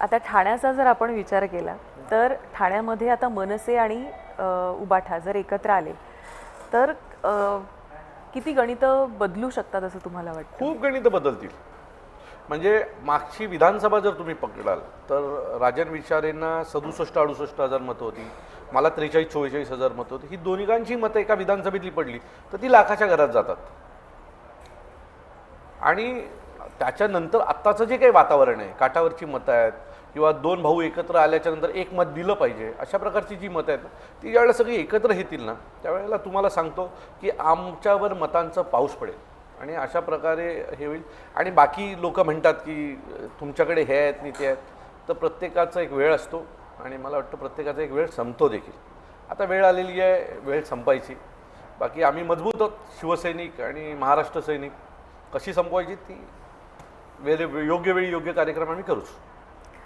आता ठाण्याचा जर आपण विचार केला तर ठाण्यामध्ये आता मनसे आणि उबाठा जर एकत्र आले तर किती गणितं बदलू शकतात असं तुम्हाला वाटतं? खूप गणितं बदलतील. म्हणजे मागची विधानसभा जर तुम्ही पकडाल तर राजन विचारेंना 67-68 हजार मतं होती, मला 43-44 हजार मतं होती. ही दोन्हीकांची मतं एका विधानसभेतली पडली तर ती लाखाच्या घरात जातात. आणि त्याच्यानंतर आत्ताचं जे काही वातावरण आहे, काठावरची मतं आहेत किंवा दोन भाऊ एकत्र आल्याच्या नंतर एक मत दिलं पाहिजे अशा प्रकारची जी मतं आहेत ती ज्यावेळेला सगळी एकत्र येतील ना त्यावेळेला तुम्हाला सांगतो की आमच्यावर मतांचा पाऊस पडेल आणि अशा प्रकारे हे होईल. आणि बाकी लोक म्हणतात की तुमच्याकडे हे आहेत आणि ते आहेत, तर प्रत्येकाचा एक वेळ असतो आणि मला वाटतं प्रत्येकाचा एक वेळ संपतो देखील. आता वेळ आलेली आहे वेळ संपायची. बाकी आम्ही मजबूत आहोत शिवसैनिक आणि महाराष्ट्र सैनिक. कशी संपवायची ती योग्य वेळी योग्य कार्यक्रम आम्ही करूच.